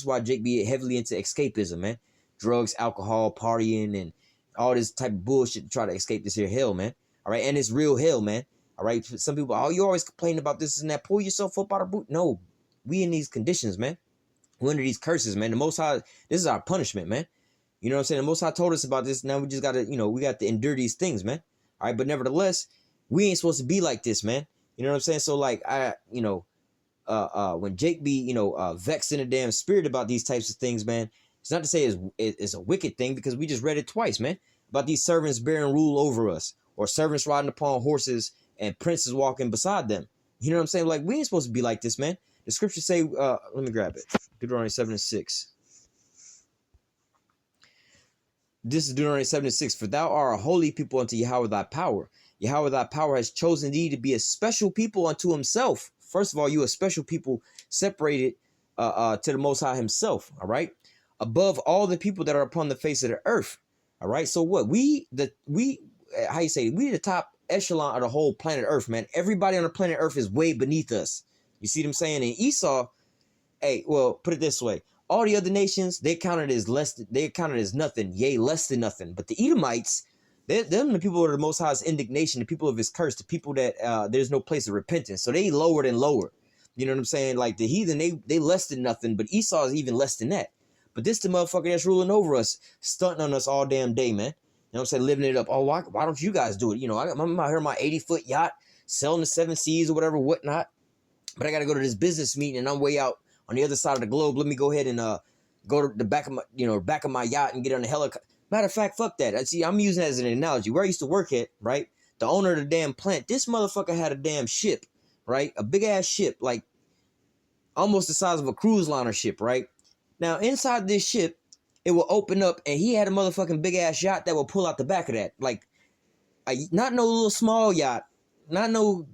Speaker 1: why Jake be heavily into escapism, man. Drugs, alcohol, partying, and all this type of bullshit to try to escape this here hell, man. All right, and it's real hell, man. All right, some people, oh, you always complain about this and that. Pull yourself up out of boot. No, we in these conditions, man. We're under these curses, man. The Most High, this is our punishment, man. You know what I'm saying? The Most High told us about this. Now we just got to, you know, we got to endure these things, man. All right, but nevertheless, we ain't supposed to be like this, man. You know what I'm saying? So, like, when Jake be, vexed in a damn spirit about these types of things, man, it's not to say it's a wicked thing, because we just read it twice, man, about these servants bearing rule over us, or servants riding upon horses and princes walking beside them. You know what I'm saying? Like, we ain't supposed to be like this, man. The scriptures say, let me grab it. Deuteronomy 7:6. This is Deuteronomy 7:6. For thou art a holy people unto Yahawah thy power. Yahawah thy power has chosen thee to be a special people unto himself. First of all, you a special people separated to the Most High himself, all right? Above all the people that are upon the face of the earth, all right? So what? We the top echelon of the whole planet Earth, man. Everybody on the planet Earth is way beneath us. You see what I'm saying? And Esau, hey, well, put it this way. All the other nations, they counted as nothing, yea, less than nothing. But the Edomites, they're the people of the Most High's indignation, the people of his curse, the people that there's no place of repentance. So they lowered and lower. You know what I'm saying? Like the heathen, they less than nothing, but Esau is even less than that. But this the motherfucker that's ruling over us, stunting on us all damn day, man. You know what I'm saying? Living it up. Oh, why don't you guys do it? You know, I'm out here on my 80-foot yacht, selling the 7 seas or whatever, whatnot. But I got to go to this business meeting and I'm way out on the other side of the globe. Let me go ahead and go to the back of my yacht and get on the helicopter. Matter of fact, fuck that. See, I'm using it as an analogy. Where I used to work at, right? The owner of the damn plant, this motherfucker had a damn ship, right? A big ass ship, like almost the size of a cruise liner ship, right? Now, inside this ship, it will open up, and he had a motherfucking big ass yacht that will pull out the back of that. Like, not no little small yacht, not no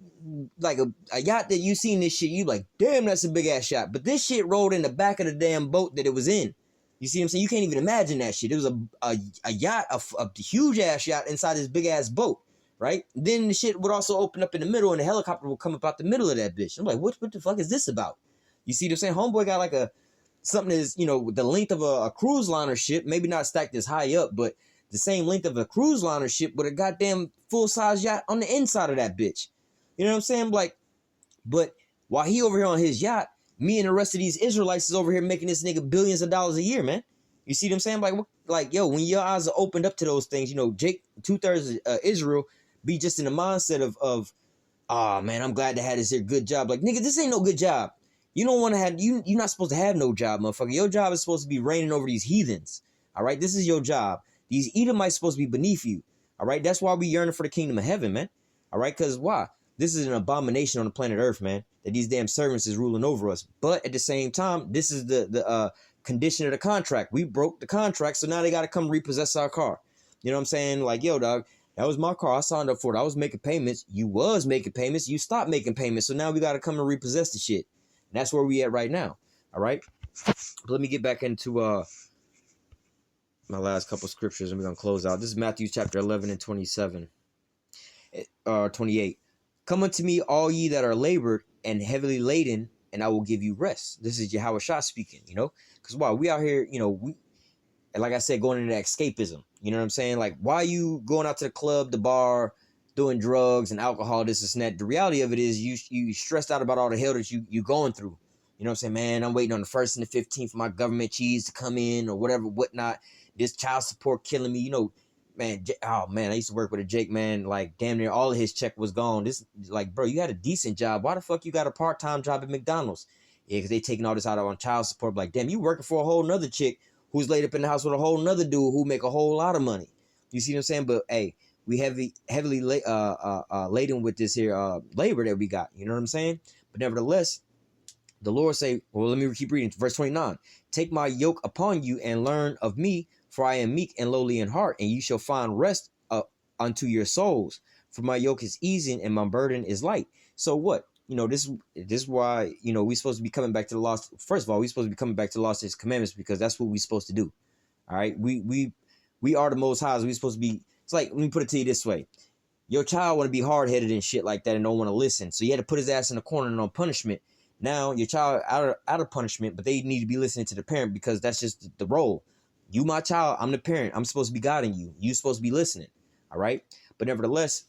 Speaker 1: like a yacht that you seen this shit, you like, damn, that's a big ass yacht. But this shit rolled in the back of the damn boat that it was in. You see what I'm saying? You can't even imagine that shit. It was a yacht, a huge ass yacht inside this big ass boat, right? Then the shit would also open up in the middle, and the helicopter would come up out the middle of that bitch. I'm like, what the fuck is this about? You see what I'm saying? Homeboy got like something is, the length of a cruise liner ship, maybe not stacked as high up, but the same length of a cruise liner ship with a goddamn full-size yacht on the inside of that bitch. You know what I'm saying? Like, but while he over here on his yacht, me and the rest of these Israelites is over here making this nigga billions of dollars a year, man. You see what I'm saying? Like, yo, when your eyes are opened up to those things, Jake, 2/3 of Israel be just in the mindset of, oh man, I'm glad to have this here good job. Like, nigga, this ain't no good job. You don't want to have, you're not supposed to have no job, motherfucker. Your job is supposed to be reigning over these heathens. All right, this is your job. These Edomites supposed to be beneath you. All right, that's why we yearning for the kingdom of heaven, man. All right, because why? This is an abomination on the planet Earth, man, that these damn servants is ruling over us. But at the same time, this is the condition of the contract. We broke the contract, so now they got to come repossess our car. You know what I'm saying? Like, yo, dog, that was my car. I signed up for it. I was making payments. You was making payments. You stopped making payments. So now we got to come and repossess the shit. And that's where we at right now. All right? But let me get back into my last couple scriptures, and we're going to close out. This is Matthew chapter 11 and 27. 28. Come unto me, all ye that are labored and heavily laden, and I will give you rest. This is YAHAWASHI speaking, because why? We out here, and like I said, going into that escapism. You know what I'm saying? Like, why you going out to the club, the bar, doing drugs and alcohol, this and that? The reality of it is you stressed out about all the hell that you going through. You know what I'm saying? Man, I'm waiting on the 1st and the 15th for my government cheese to come in or whatever, whatnot. This child support killing me, man. Oh man, I used to work with a Jake, man. Like, damn near all of his check was gone. This, like, bro, you had a decent job. Why the fuck you got a part-time job at McDonald's? Yeah, because they taking all this out on child support. Like, damn, you working for a whole nother chick who's laid up in the house with a whole nother dude who make a whole lot of money. You see what I'm saying? But hey, we heavily laden with this here labor that we got. You know what I'm saying? But nevertheless, the Lord say, well, let me keep reading. Verse 29. Take my yoke upon you and learn of me, for I am meek and lowly in heart, and you shall find rest unto your souls. For my yoke is easy and my burden is light. So what? This is why, we supposed to be coming back to the law. First of all, we supposed to be coming back to the law, statutes, commandments, because that's what we supposed to do. All right. We are the Most High. We supposed to be. It's like, let me put it to you this way. Your child want to be hard-headed and shit like that and don't want to listen. So you had to put his ass in the corner and on punishment. Now your child out of punishment, but they need to be listening to the parent because that's just the role. You, my child, I'm the parent. I'm supposed to be guiding you. You're supposed to be listening. All right. But nevertheless,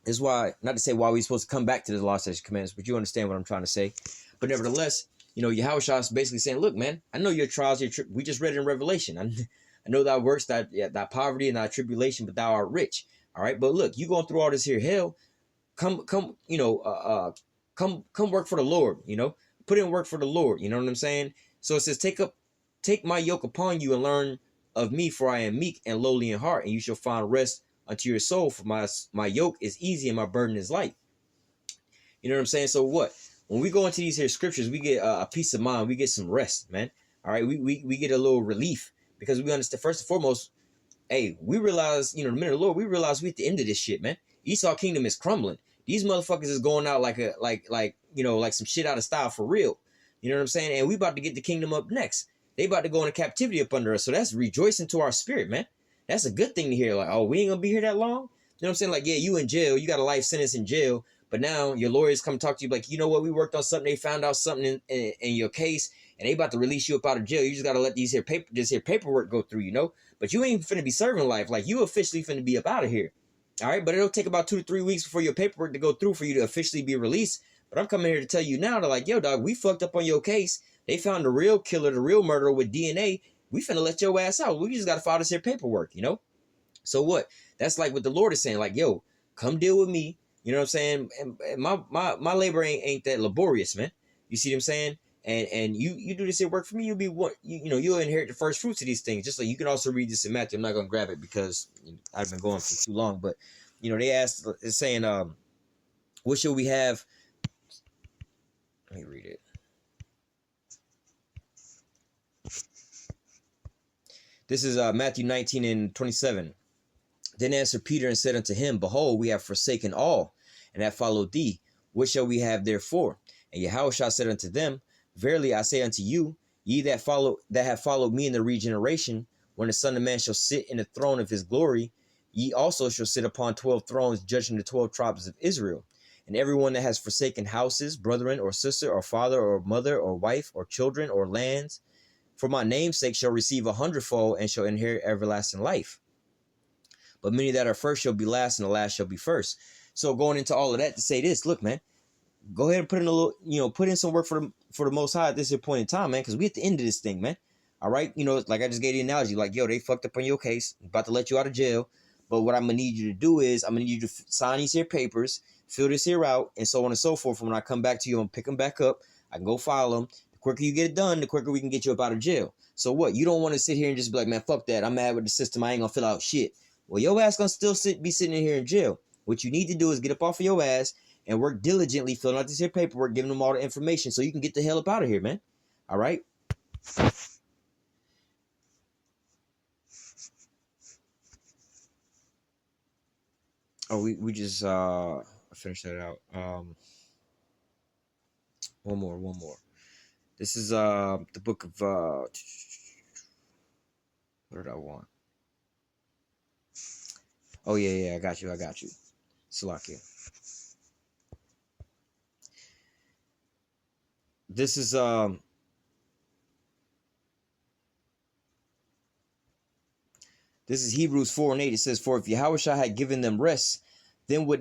Speaker 1: this is why, not to say why we're supposed to come back to the law, statutes, commandments, but you understand what I'm trying to say. But nevertheless, Yahushua is basically saying, look, man, I know your trials, we just read it in Revelation. I know thy works, thy poverty and thy tribulation, but thou art rich. All right. But look, you going through all this here hell. Come, come work for the Lord, put in work for the Lord. You know what I'm saying? So it says, take my yoke upon you and learn of me, for I am meek and lowly in heart, and you shall find rest unto your soul. For my yoke is easy and my burden is light. You know what I'm saying? So what? When we go into these here scriptures, we get a peace of mind. We get some rest, man. All right. We get a little relief because we understand, first and foremost, hey, we realize, the minute of the Lord, we realize we at the end of this shit, man. Esau kingdom is crumbling. These motherfuckers is going out like some shit out of style for real. You know what I'm saying? And we about to get the kingdom up next. They about to go into captivity up under us. So that's rejoicing to our spirit, man. That's a good thing to hear. Like, oh, we ain't gonna be here that long. You know what I'm saying? Like, yeah, you in jail, you got a life sentence in jail, but now your lawyers come talk to you like, you know what? We worked on something. They found out something in your case, and they about to release you up out of jail. You just gotta let this here paperwork go through, But you ain't finna be serving life. Like, you officially finna be up out of here. All right, but it'll take about 2 to 3 weeks before your paperwork to go through for you to officially be released. But I'm coming here to tell you now, they're like, yo, dog, we fucked up on your case. They found the real killer, the real murderer with DNA. We finna let your ass out. We just got to file this here paperwork, So what? That's like what the Lord is saying. Like, yo, come deal with me. You know what I'm saying? And my labor ain't that laborious, man. You see what I'm saying? And you do this here work for me, you'll be you'll inherit the first fruits of these things. Just like you can also read this in Matthew. I'm not gonna grab it because I've been going for too long. But they asked, it's saying, what shall we have? Let me read it. This is Matthew 19 and 27. Then answered Peter and said unto him, Behold, we have forsaken all, and have followed thee. What shall we have therefore? And YAHAWASHI said unto them, Verily I say unto you, ye that have followed me in the regeneration, when the Son of Man shall sit in the throne of his glory, ye also shall sit upon 12 thrones, judging the 12 tribes of Israel. And everyone that has forsaken houses, brethren, or sister, or father, or mother, or wife, or children, or lands, for my name's sake shall receive 100-fold, and shall inherit everlasting life. But many that are first shall be last, and the last shall be first. So going into all of that to say this, look, man, go ahead and put in a little, put in some work for the Most High at this point in time, man, because we at the end of this thing, man. All right, like I just gave the analogy, like, yo, they fucked up on your case, about to let you out of jail. But what I'm gonna need you to do is I'm gonna need you to sign these here papers, fill this here out, and so on and so forth. And when I come back to you and pick them back up, I can go file them. The quicker you get it done, the quicker we can get you up out of jail. So what? You don't want to sit here and just be like, man, fuck that. I'm mad with the system. I ain't gonna fill out shit. Well, your ass gonna still be sitting in here in jail. What you need to do is get up off of your ass and work diligently, filling out this here paperwork, giving them all the information so you can get the hell up out of here, man. All right? Oh, we just finished that out. One more. This is the book of what did I want? Oh yeah, I got you. Salakia. This is Hebrews 4 and 8. It says, For if YAHAWASHI had given them rest, then would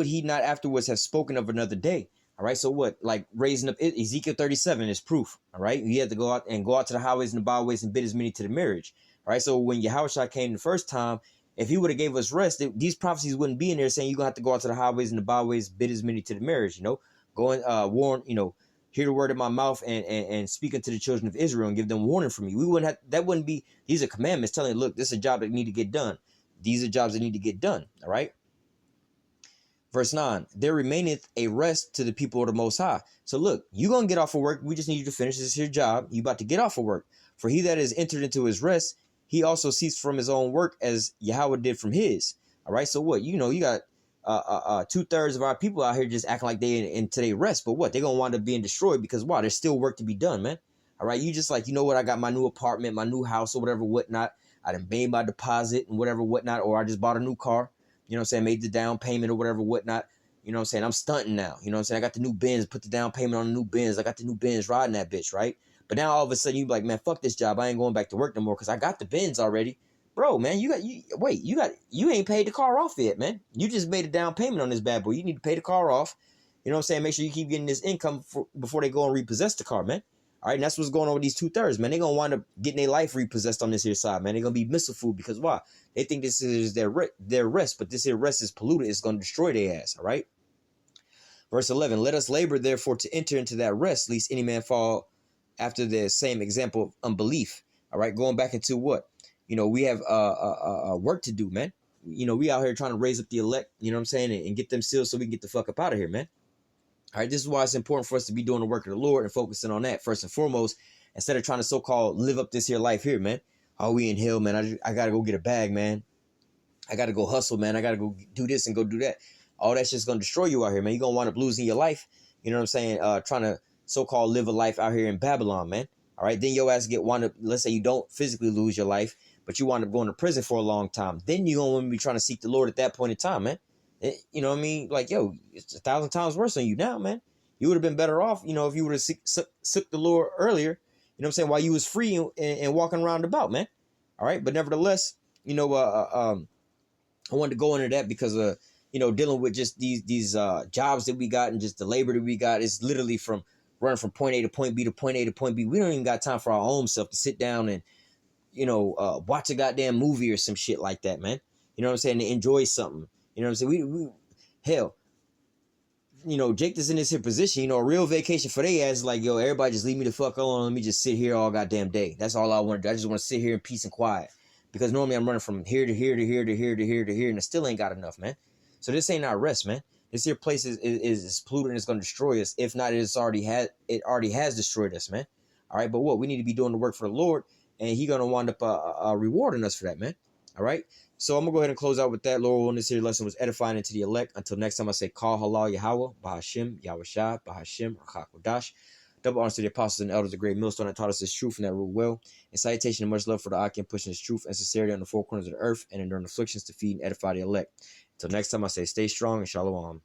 Speaker 1: he not afterwards have spoken of another day? All right, so what? Like raising up Ezekiel 37 is proof. All right, he had to go out to the highways and the byways and bid as many to the marriage. All right, so when YAHAWASHI came the first time, if he would have gave us rest, these prophecies wouldn't be in there saying you're gonna have to go out to the highways and the byways, bid as many to the marriage. Go and warn. Hear the word of my mouth and speak unto the children of Israel and give them warning from me. That wouldn't be. These are commandments telling you, look, this is a job that need to get done. These are jobs that need to get done. All right. Verse 9, there remaineth a rest to the people of the Most High. So look, you're going to get off of work. We just need you to finish this here job. You about to get off of work. For he that is entered into his rest, he also ceased from his own work as Yahweh did from his. All right. So what? You got 2/3 of our people out here just acting like they into their rest. But what? They're going to wind up being destroyed because why? There's still work to be done, man. All right. You just like, you know what? I got my new apartment, my new house or whatever, whatnot. I done made my deposit and whatever, whatnot. Or I just bought a new car. You know what I'm saying? Made the down payment or whatever, whatnot. You know what I'm saying? I'm stunting now. You know what I'm saying? I got the new Benz, put the down payment on the new Benz. I got the new Benz riding that bitch, right? But now all of a sudden you be like, man, fuck this job. I ain't going back to work no more because I got the Benz already. Bro, man, you ain't paid the car off yet, man. You just made a down payment on this bad boy. You need to pay the car off. You know what I'm saying? Make sure you keep getting this income before they go and repossess the car, man. All right, and that's what's going on with these 2/3, man. They're going to wind up getting their life repossessed on this here side, man. They're going to be missile food because why? They think this is their rest, but this here rest is polluted. It's going to destroy their ass, all right? Verse 11, let us labor, therefore, to enter into that rest, lest any man fall after the same example of unbelief, all right? Going back into what? We have work to do, man. We out here trying to raise up the elect, you know what I'm saying, and get them sealed so we can get the fuck up out of here, man. All right, this is why it's important for us to be doing the work of the Lord and focusing on that first and foremost, instead of trying to so-called live up this here life here, man. Oh, we in hell, man. I got to go get a bag, man. I got to go hustle, man. I got to go do this and go do that. All that shit's going to destroy you out here, man. You're going to wind up losing your life. You know what I'm saying? Trying to so-called live a life out here in Babylon, man. All right, then your ass wind up, let's say you don't physically lose your life, but you wind up going to prison for a long time. Then you're going to be trying to seek the Lord at that point in time, man. You know what I mean? Like, yo, it's 1,000 times worse on you now, man. You would have been better off, if you would have took the Lord earlier, you know what I'm saying, while you was free and walking around about, man. All right. But nevertheless, I wanted to go into that because, dealing with just these jobs that we got and just the labor that we got is literally from running from point A to point B to point A to point B. We don't even got time for our own self to sit down and, watch a goddamn movie or some shit like that, man. You know what I'm saying? To enjoy something. You know what I'm saying? Hell, Jake is in this here position, a real vacation for their ass is like, yo, everybody just leave me the fuck alone. Let me just sit here all goddamn day. That's all I want to do. I just want to sit here in peace and quiet. Because normally I'm running from here to here to here to here to here to here, and I still ain't got enough, man. So this ain't our rest, man. This here place is polluted and it's gonna destroy us. If not, it already has destroyed us, man. All right, but what? We need to be doing the work for the Lord and He gonna wind up rewarding us for that, man. All right. So I'm gonna go ahead and close out with that. Lord willing, this here lesson was edifying into the elect. Until next time, I say, call halal Yahawah, Bahashim, Yahawashi, Bahashim, Rachakodash. Double honors to the apostles and elders, the great millstone that taught us this truth and that ruled well. And salutation and much love for the Akim pushing this truth and sincerity on the four corners of the earth and enduring afflictions to feed and edify the elect. Until next time, I say, stay strong and shalom.